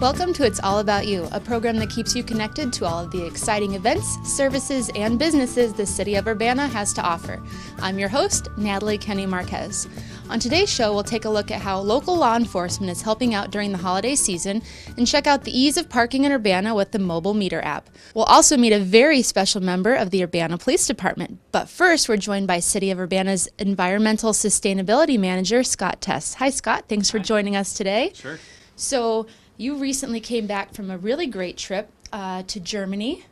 Welcome to It's All About You, a program that keeps you connected to all of the exciting events, services, and businesses the city of Urbana has to offer. I'm your host, Natalie Kenny Marquez. On today's show, we'll take a look at how local law enforcement is helping out during the holiday season and check out the ease of parking in Urbana with the mobile meter app. We'll also meet a very special member of the Urbana Police Department. But first, we're joined by City of Urbana's Environmental Sustainability Manager, Scott Tess. Hi, Scott. Thanks for joining us today. Sure. So, you recently came back from a really great trip to Germany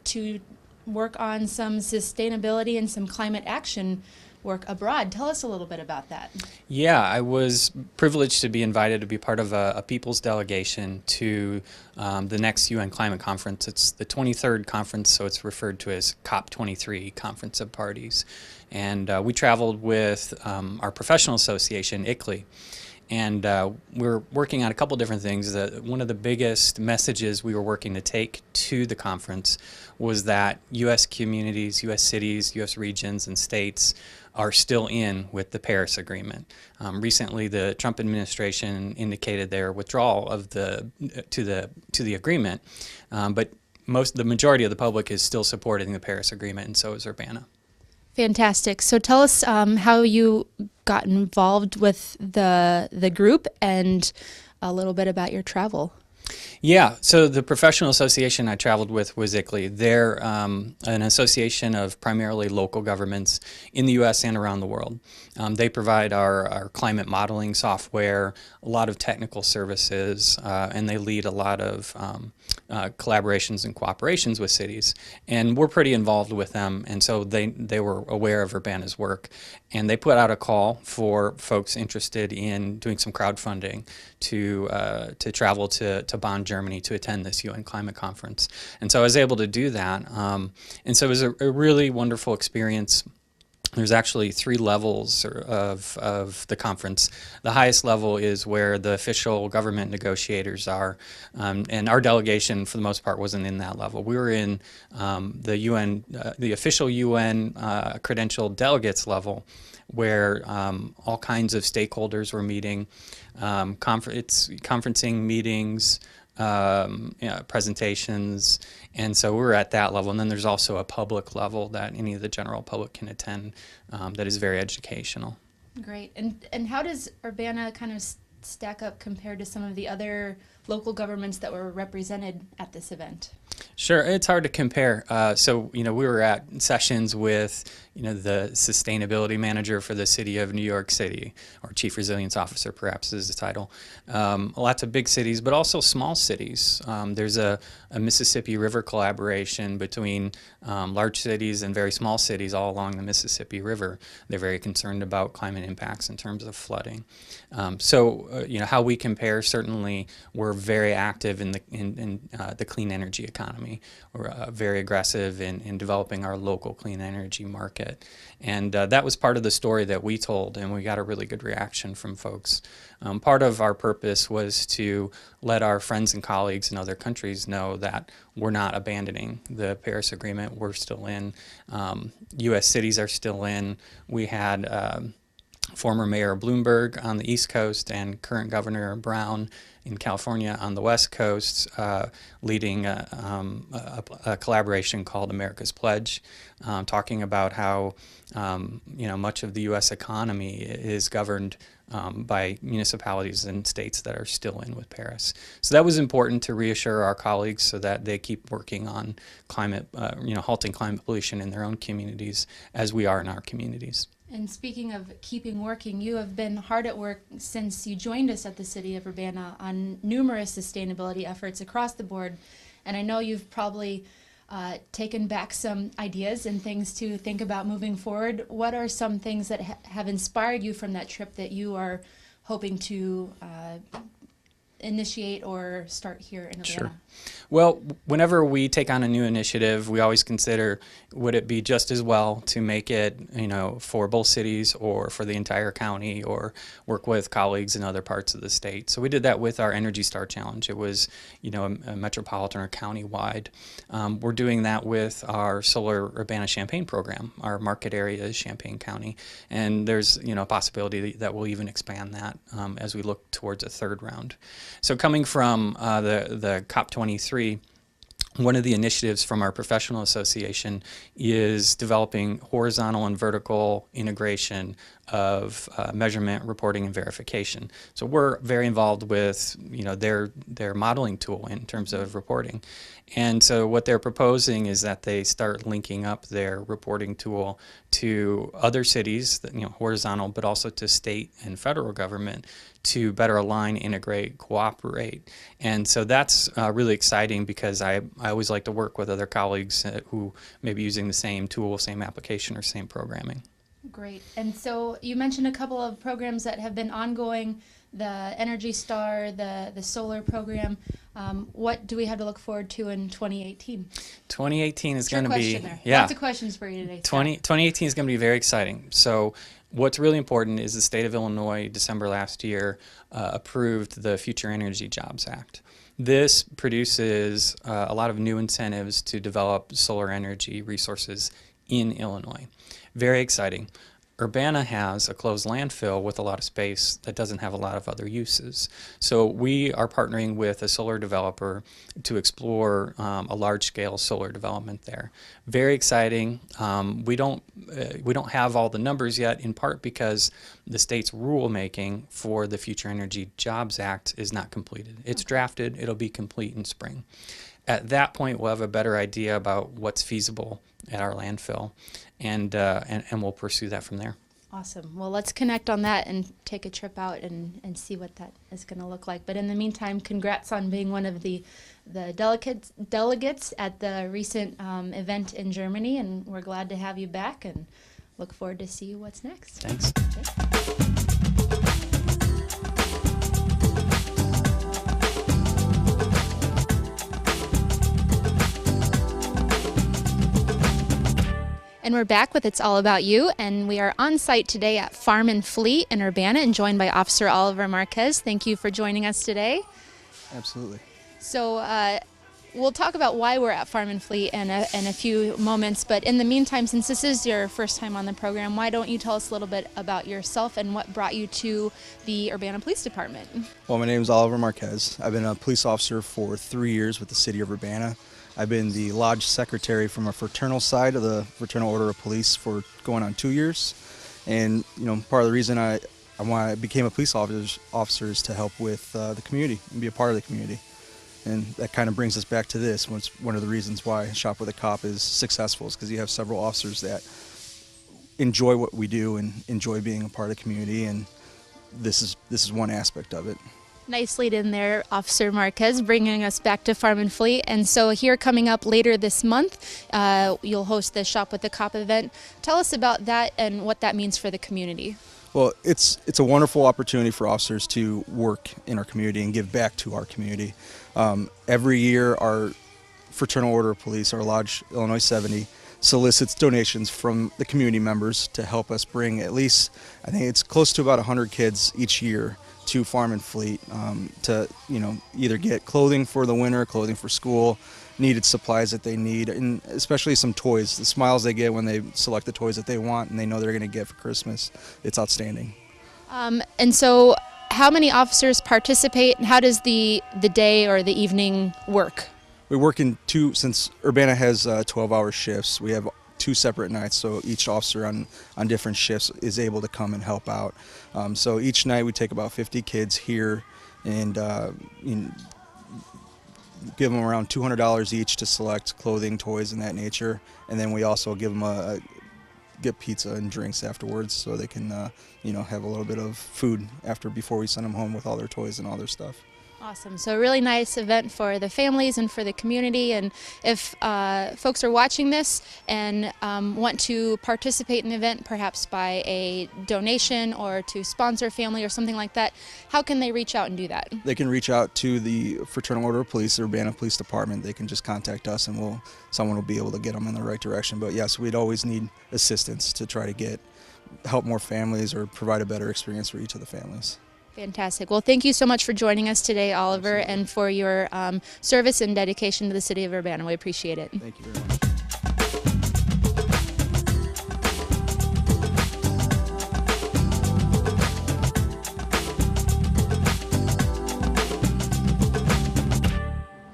to work on some sustainability and some climate action work abroad. Tell us a little bit about that. Yeah, I was privileged to be invited to be part of a people's delegation to the next UN Climate Conference. It's the 23rd conference, so it's referred to as COP23, Conference of Parties. And we traveled with our professional association, ICLEI. And we're working on a couple different things. One of the biggest messages we were working to take to the conference was that U.S. communities, U.S. cities, U.S. regions, and states are still in with the Paris Agreement. Recently, the Trump administration indicated their withdrawal of to the agreement, but the majority of the public is still supporting the Paris Agreement, and so is Urbana. Fantastic. So tell us how you got involved with the group and a little bit about your travel. Yeah, so the professional association I traveled with was ICLEI. They're an association of primarily local governments in the U.S. and around the world. They provide our climate modeling software, a lot of technical services, and they lead a lot of collaborations and cooperations with cities. And we're pretty involved with them, and so they were aware of Urbana's work. And they put out a call for folks interested in doing some crowdfunding to travel to Bonn, Germany to attend this UN Climate Conference. And so I was able to do that. And so it was a really wonderful experience. There's actually 3 levels of the conference. The highest level is where the official government negotiators are, and our delegation, for the most part, wasn't in that level. We were in the UN, the official UN credentialed delegates level, where all kinds of stakeholders were meeting, conferencing meetings, presentations, and so we're at that level. And then there's also a public level that any of the general public can attend that is very educational. Great. And how does Urbana kind of stack up compared to some of the other local governments that were represented at this event? Sure, it's hard to compare. So, we were at sessions with, the sustainability manager for the city of New York City, or chief resilience officer, perhaps is the title. Lots of big cities, but also small cities. There's a Mississippi River collaboration between large cities and very small cities all along the Mississippi River. They're very concerned about climate impacts in terms of flooding. How we compare, certainly we're very active in the clean energy economy. We're very aggressive in developing our local clean energy market. And that was part of the story that we told, and we got a really good reaction from folks. Part of our purpose was to let our friends and colleagues in other countries know that we're not abandoning the Paris Agreement. We're still in. U.S. cities are still in. We had former Mayor Bloomberg on the East Coast and current Governor Brown in California on the West Coast, leading a collaboration called America's Pledge, talking about how much of the U.S. economy is governed by municipalities and states that are still in with Paris. So that was important to reassure our colleagues so that they keep working on climate, halting climate pollution in their own communities as we are in our communities. And speaking of keeping working, you have been hard at work since you joined us at the City of Urbana on numerous sustainability efforts across the board. And I know you've probably taken back some ideas and things to think about moving forward. What are some things that have inspired you from that trip that you are hoping to initiate or start here in Urbana? Sure. Well, whenever we take on a new initiative, we always consider, would it be just as well to make it, for both cities or for the entire county, or work with colleagues in other parts of the state. So we did that with our Energy Star Challenge. It was, a metropolitan or county-wide. We're doing that with our Solar Urbana-Champaign program. Our market area is Champaign County, and there's, a possibility that we'll even expand that as we look towards a third round. So coming from the COP23, one of the initiatives from our professional association is developing horizontal and vertical integration of measurement, reporting, and verification. So we're very involved with their modeling tool in terms of reporting. And so what they're proposing is that they start linking up their reporting tool to other cities, horizontal, but also to state and federal government to better align, integrate, cooperate. And so that's really exciting because I always like to work with other colleagues who may be using the same tool, same application, or same programming. Great. And so you mentioned a couple of programs that have been ongoing, the Energy Star, the solar program. What do we have to look forward to in 2018? 2018 is going to be, Lots of questions for you today. 2018 is going to be very exciting. So what's really important is the state of Illinois, December last year, approved the Future Energy Jobs Act. This produces a lot of new incentives to develop solar energy resources in Illinois. Very exciting. Urbana has a closed landfill with a lot of space that doesn't have a lot of other uses. So we are partnering with a solar developer to explore a large-scale solar development there. Very exciting. We don't have all the numbers yet, in part because the state's rulemaking for the Future Energy Jobs Act is not completed. It's drafted. It'll be complete in spring. At that point, we'll have a better idea about what's feasible at our landfill, and we'll pursue that from there. Awesome. Well, let's connect on that and take a trip out and see what that is going to look like. But in the meantime, congrats on being one of the delegates at the recent event in Germany, and we're glad to have you back and look forward to see what's next. Thanks. Okay. And we're back with It's All About You, and we are on site today at Farm and Fleet in Urbana and joined by Officer Oliver Marquez. Thank you for joining us today. Absolutely. So we'll talk about why we're at Farm and Fleet in a few moments, but in the meantime, since this is your first time on the program, why don't you tell us a little bit about yourself and what brought you to the Urbana Police Department? Well, my name is Oliver Marquez. I've been a police officer for 3 years with the city of Urbana. I've been the lodge secretary from a fraternal side of the Fraternal Order of Police for going on 2 years. And, part of the reason I became a police officer is to help with the community and be a part of the community. And that kind of brings us back to this. One of the reasons why Shop with a Cop is successful is because you have several officers that enjoy what we do and enjoy being a part of the community, and this is one aspect of it. Nice lead in there, Officer Marquez, bringing us back to Farm and Fleet. And so here coming up later this month, you'll host the Shop with the Cop event. Tell us about that and what that means for the community. Well, it's a wonderful opportunity for officers to work in our community and give back to our community. Every year, our Fraternal Order of Police, our Lodge Illinois 70, solicits donations from the community members to help us bring at least, I think it's close to about 100 kids each year to Farm and Fleet to either get clothing for the winter, clothing for school, needed supplies that they need, and especially some toys. The smiles they get when they select the toys that they want and they know they're going to get for Christmas, it's outstanding. And so how many officers participate, and how does the day or the evening work? We work in since Urbana has 12-hour shifts, we have 2 separate nights, so each officer on different shifts is able to come and help out. So each night we take about 50 kids here and give them around $200 each to select clothing, toys, and that nature. And then we also give them get pizza and drinks afterwards, so they can have a little bit of food before we send them home with all their toys and all their stuff. Awesome. So a really nice event for the families and for the community. And if folks are watching this and want to participate in the event, perhaps by a donation or to sponsor a family or something like that, how can they reach out and do that? They can reach out to the Fraternal Order of Police, the Urbana Police Department. They can just contact us and someone will be able to get them in the right direction. But yes, we'd always need assistance to try to help more families or provide a better experience for each of the families. Fantastic. Well, thank you so much for joining us today, Oliver, and for your service and dedication to the city of Urbana. We appreciate it. Thank you very much.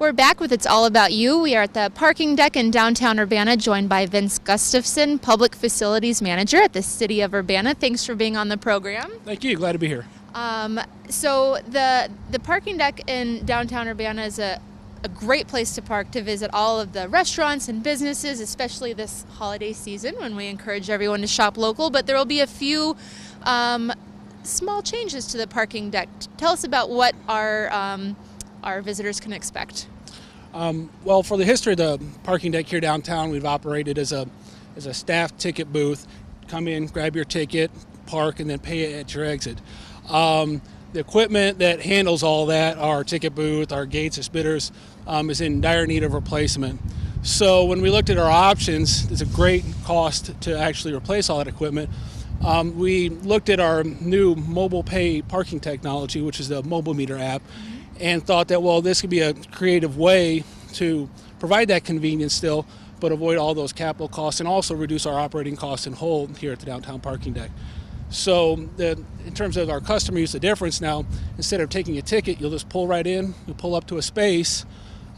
We're back with It's All About You. We are at the parking deck in downtown Urbana, joined by Vince Gustafson, Public Facilities Manager at the City of Urbana. Thanks for being on the program. Thank you. Glad to be here. So the parking deck in downtown Urbana is a great place to park to visit all of the restaurants and businesses, especially this holiday season when we encourage everyone to shop local. But there will be a few small changes to the parking deck. Tell us about what our visitors can expect. Well, for the history of the parking deck here downtown, we've operated as a staff ticket booth. Come in, grab your ticket, park, and then pay it at your exit. The equipment that handles all that, our ticket booth, our gates, our spitters, is in dire need of replacement. So when we looked at our options, it's a great cost to actually replace all that equipment. We looked at our new mobile pay parking technology, which is the mobile meter app, and thought that, well, this could be a creative way to provide that convenience still, but avoid all those capital costs and also reduce our operating costs in whole here at the downtown parking deck. So in terms of our customer use, the difference now, instead of taking a ticket, you'll just pull right in, you'll pull up to a space,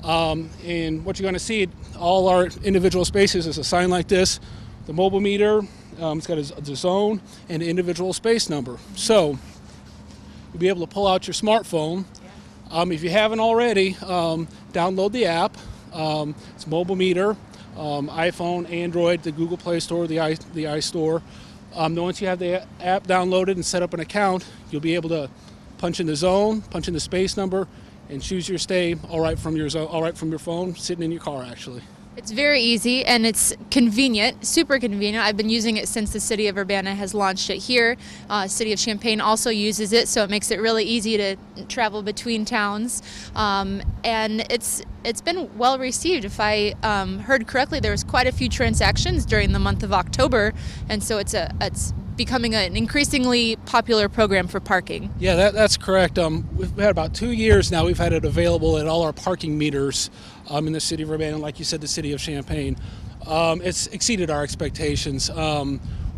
and what you're going to see, all our individual spaces is a sign like this, the mobile meter, it's got the zone and the individual space number. So you'll be able to pull out your smartphone. If you haven't already, download the app. It's mobile meter, iPhone, Android, the Google Play Store, the iStore. Once you have the app downloaded and set up an account, you'll be able to punch in the zone, punch in the space number, and choose your stay all right from your phone, sitting in your car actually. It's very easy and it's convenient, super convenient. I've been using it since the City of Urbana has launched it here. City of Champaign also uses it, so it makes it really easy to travel between towns. And it's been well received. If I heard correctly, there was quite a few transactions during the month of October, and so it's becoming an increasingly popular program for parking. Yeah, that's correct. We've had about 2 years now. We've had it available at all our parking meters in the City of Urbana, and like you said, the City of Champaign. It's exceeded our expectations.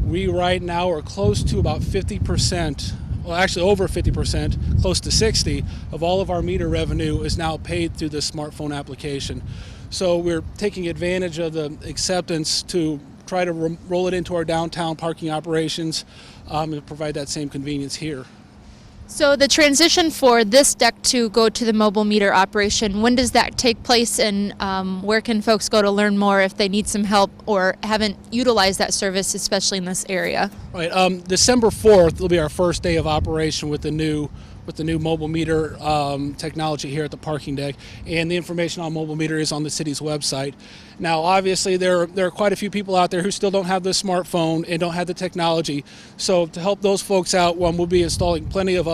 We right now are close to about 50%, well actually over 50%, close to 60% of all of our meter revenue is now paid through the smartphone application. So we're taking advantage of the acceptance to try to roll it into our downtown parking operations and provide that same convenience here. So the transition for this deck to go to the mobile meter operation, when does that take place, and where can folks go to learn more if they need some help or haven't utilized that service, especially in this area? Right. December 4th will be our first day of operation with the new mobile meter technology here at the parking deck, and the information on mobile meter is on the city's website. Now, obviously, there are quite a few people out there who still don't have the smartphone and don't have the technology. So to help those folks out, we'll be installing plenty of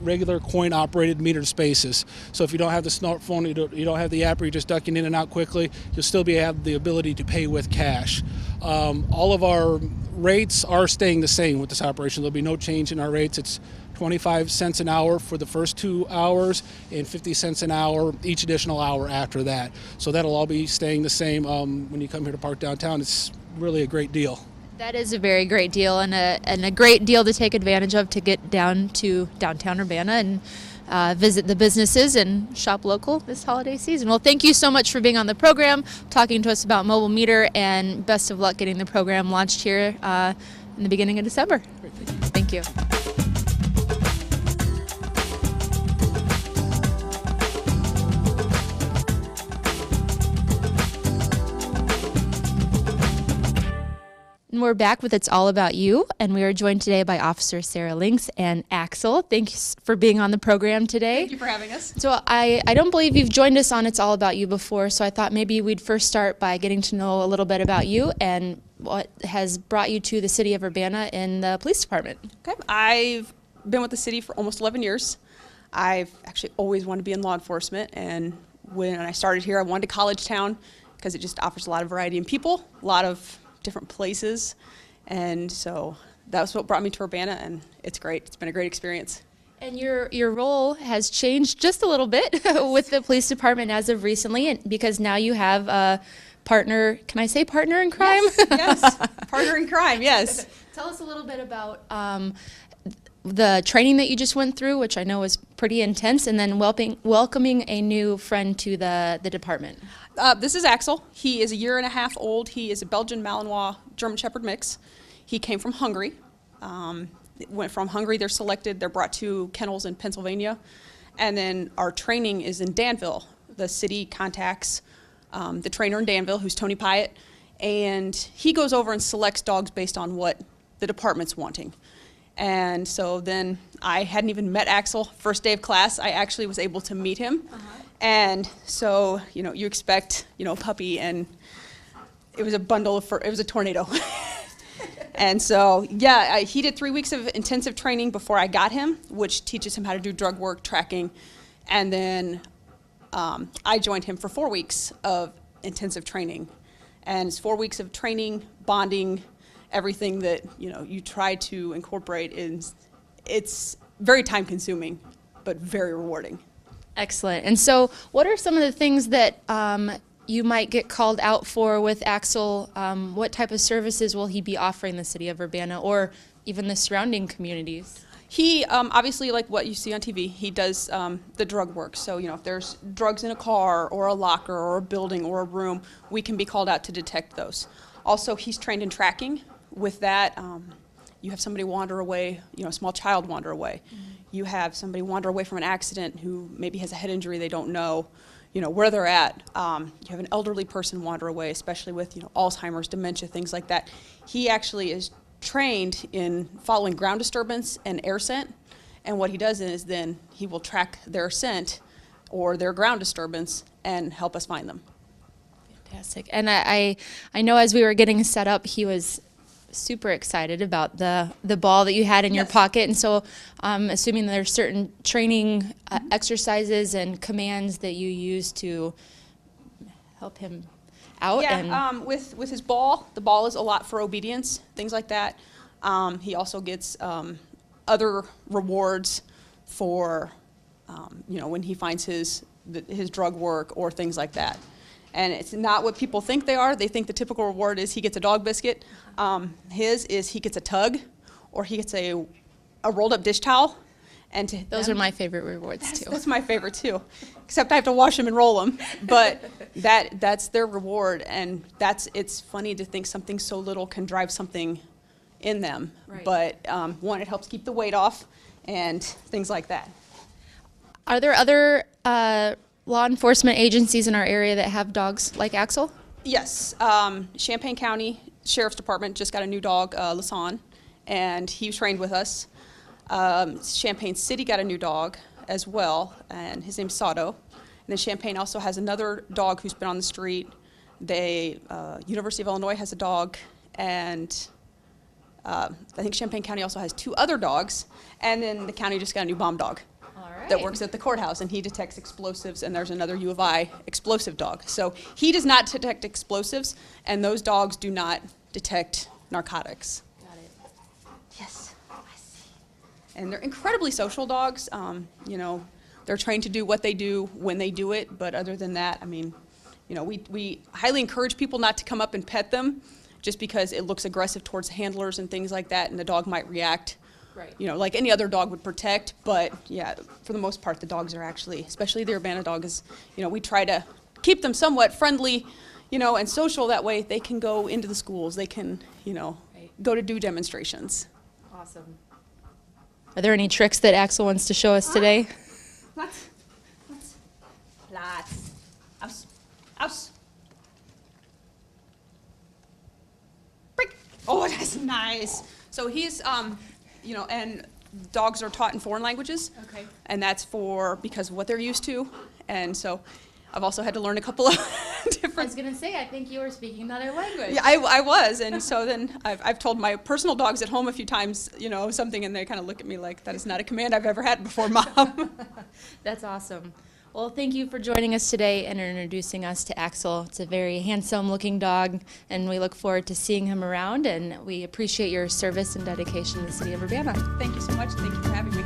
regular coin-operated metered spaces. So if you don't have the smartphone, you don't have the app, or you're just ducking in and out quickly, you'll still have the ability to pay with cash. All of our rates are staying the same with this operation. There'll be no change in our rates. It's 25 cents an hour for the first 2 hours and 50 cents an hour each additional hour after that. So that'll all be staying the same when you come here to park downtown. It's really a great deal. That is a very great deal, and a great deal to take advantage of to get down to downtown Urbana and visit the businesses and shop local this holiday season. Well, thank you so much for being on the program, talking to us about mobile meter, and best of luck getting the program launched here in the beginning of December. Great, thank you. And we're back with It's All About You, and we are joined today by Officer Sarah Links and Axel. Thanks for being on the program today. Thank you for having us. So I don't believe you've joined us on It's All About You before, so I thought maybe we'd first start by getting to know a little bit about you and what has brought you to the City of Urbana in the police department. Okay, I've been with the city for almost 11 years. I've actually always wanted to be in law enforcement, and when I started here, I wanted to college town because it just offers a lot of variety in people, a lot of different places, and so that was what brought me to Urbana, and it's great. It's been a great experience. And your role has changed just a little bit with the police department as of recently, and because now you have a partner. Can I say partner in crime? Yes, partner in crime. Yes. Tell us a little bit about the training that you just went through, which I know was pretty intense, and then welcoming a new friend to the department. This is Axel. He is a year and a half old. He is a Belgian Malinois German Shepherd mix. He came from Hungary. Went from Hungary, they're selected, they're brought to kennels in Pennsylvania. And then our training is in Danville. The city contacts the trainer in Danville, who's Tony Pyatt, and he goes over and selects dogs based on what the department's wanting. And so then I hadn't even met Axel. First day of class, I actually was able to meet him. And so, you expect, a puppy, and it was a bundle of fur, it was a tornado. And so, yeah, he did 3 weeks of intensive training before I got him, which teaches him how to do drug work, tracking. And then I joined him for 4 weeks of intensive training. And it's 4 weeks of training, bonding, everything that, you try to incorporate. It's very time consuming, but very rewarding. Excellent. And so what are some of the things that you might get called out for with Axel? What type of services will he be offering the city of Urbana or even the surrounding communities? He, obviously, like what you see on TV, he does the drug work. So, if there's drugs in a car or a locker or a building or a room, we can be called out to detect those. Also, he's trained in tracking. With that, you have somebody wander away, a small child wander away. Mm-hmm. You have somebody wander away from an accident who maybe has a head injury, they don't know, where they're at. You have an elderly person wander away, especially with, Alzheimer's, dementia, things like that. He actually is trained in following ground disturbance and air scent, and what he does is then he will track their scent or their ground disturbance and help us find them. Fantastic. And I know as we were getting set up, he was super excited about the ball that you had in your pocket, and so I'm assuming there's certain training exercises and commands that you use to help him out. Yeah, with his ball, the ball is a lot for obedience, things like that. He also gets other rewards for when he finds his drug work or things like that. And it's not what people think they are. They think the typical reward is he gets a dog biscuit. His is he gets a tug, or he gets a rolled up dish towel. And those are my favorite rewards too. That's my favorite too, except I have to wash them and roll them. But that's their reward, and it's funny to think something so little can drive something in them. Right. But one, it helps keep the weight off, and things like that. Are there other law enforcement agencies in our area that have dogs like Axel? Yes, Champaign County Sheriff's Department just got a new dog, Lasan, and he trained with us. Champaign City got a new dog as well, and his name's Sato. And then Champaign also has another dog who's been on the street. University of Illinois has a dog, and I think Champaign County also has 2 other dogs, and then the county just got a new bomb dog that works at the courthouse, and he detects explosives, and there's another U of I explosive dog. So he does not detect explosives, and those dogs do not detect narcotics. Got it. Yes, I see. And they're incredibly social dogs. They're trained to do what they do when they do it, but other than that, we highly encourage people not to come up and pet them just because it looks aggressive towards handlers and things like that, and the dog might react. Right. Like any other dog would protect, but yeah, for the most part, the dogs are actually, especially the Urbana dog is, we try to keep them somewhat friendly, and social. That way they can go into the schools, they can, go to do demonstrations. Awesome. Are there any tricks that Axel wants to show us today? Lots. Aus. Break. Oh, that's nice. So he's, and dogs are taught in foreign languages. Okay. And that's because of what they're used to. And so I've also had to learn a couple of different. I was going to say, I think you were speaking another language. Yeah, I was. And so then I've told my personal dogs at home a few times, something, and they kind of look at me like, that is not a command I've ever had before, Mom. That's awesome. Well, thank you for joining us today and introducing us to Axel. It's a very handsome-looking dog, and we look forward to seeing him around, and we appreciate your service and dedication to the city of Urbana. Thank you so much. Thank you for having me.